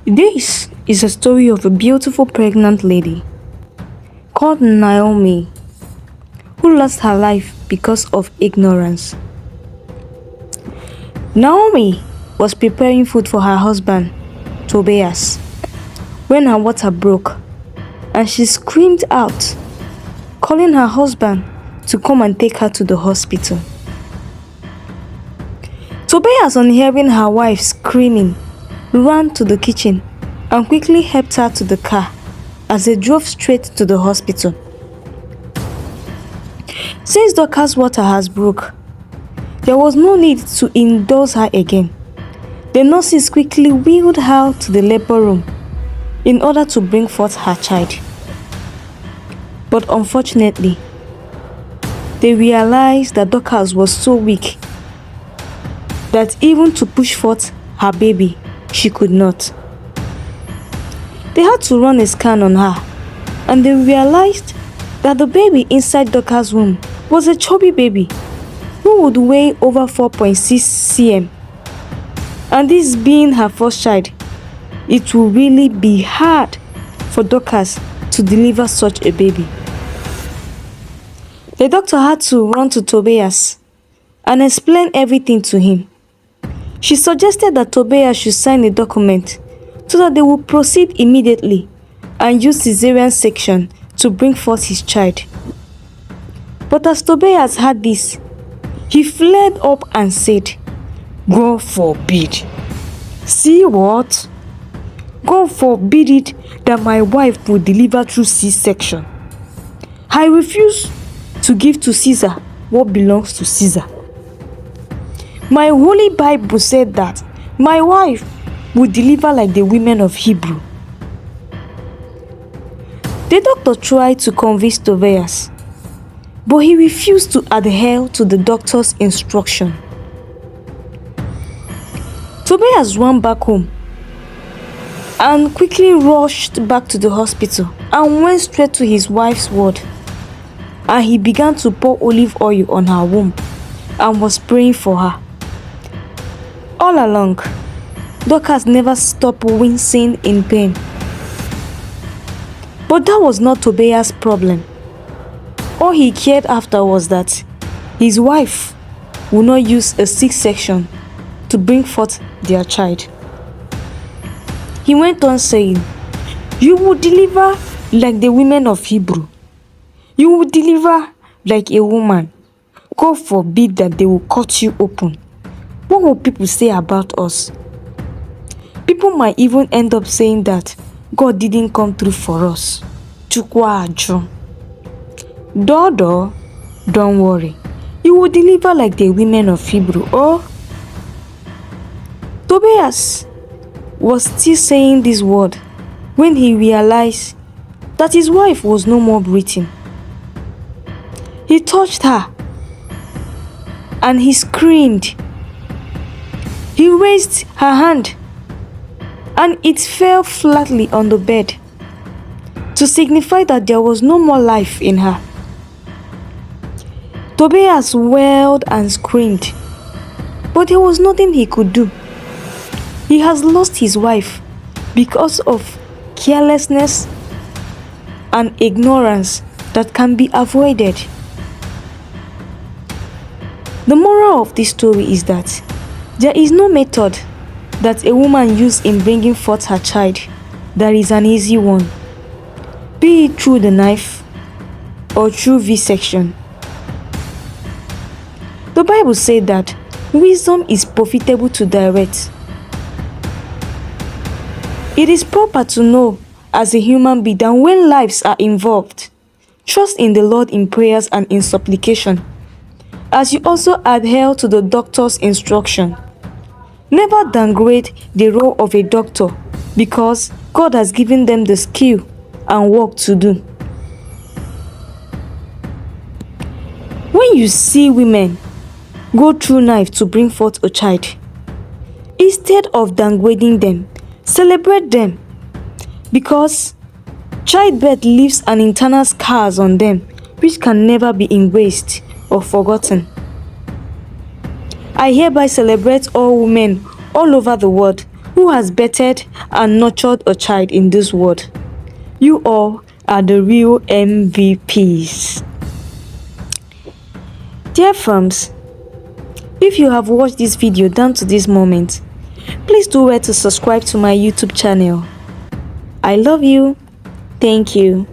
This is a story of a beautiful pregnant lady called Naomi who lost her life because of ignorance. Naomi was preparing food for her husband, Tobias, when her water broke and she screamed out, calling her husband to come and take her to the hospital. Tobias, on hearing her wife screaming, ran to the kitchen and quickly helped her to the car as they drove straight to the hospital. Since Dorcas' water has broke, there was no need to indulge her again. The nurses quickly wheeled her to the labor room in order to bring forth her child. But unfortunately, they realized that Dorcas was so weak that even to push forth her baby, she could not. They had to run a scan on her, and they realized that the baby inside Dorcas' womb was a chubby baby who would weigh over 4.6 cm. And this being her first child, it will really be hard for Dorcas to deliver such a baby. The doctor had to run to Tobias and explain everything to him. She suggested that Tobias should sign a document so that they would proceed immediately and use cesarean section to bring forth his child. But as Tobias heard this, he flared up and said, "God forbid." See what? God forbid it that my wife will deliver through C-section. I refuse to give to Caesar what belongs to Caesar. My holy Bible said that my wife would deliver like the women of Hebrew. The doctor tried to convince Tobias, but he refused to adhere to the doctor's instruction. Tobias ran back home and quickly rushed back to the hospital and went straight to his wife's ward. And he began to pour olive oil on her womb and was praying for her. All along, Dorcas never stopped wincing in pain. But that was not Tobias' problem. All he cared after was that his wife would not use a C-section to bring forth their child. He went on saying, "You will deliver like the women of Hebrew. You will deliver like a woman. God forbid that they will cut you open. What will people say about us? People might even end up saying that God didn't come through for us. Chukwa ajo. Dodo, don't worry. You will deliver like the women of Hebrew." Oh, Tobias was still saying this word when he realized that his wife was no more breathing. He touched her and he screamed. He raised her hand and it fell flatly on the bed to signify that there was no more life in her. Tobias wailed and screamed, but there was nothing he could do. He has lost his wife because of carelessness and ignorance that can be avoided. The moral of this story is that there is no method that a woman uses in bringing forth her child that is an easy one, be it through the knife or through V-section. The Bible said that wisdom is profitable to direct. It is proper to know as a human being that when lives are involved, trust in the Lord in prayers and in supplication, as you also adhere to the doctor's instruction. Never downgrade the role of a doctor because God has given them the skill and work to do. When you see women go through knife to bring forth a child, instead of downgrading them, celebrate them, because childbirth leaves an internal scars on them which can never be erased or forgotten. I hereby celebrate all women all over the world Who has bettered and nurtured a child in this world? You all are the real MVPs. Dear firms, if you have watched this video down to this moment, please do well to subscribe to my YouTube channel. I love you. Thank you.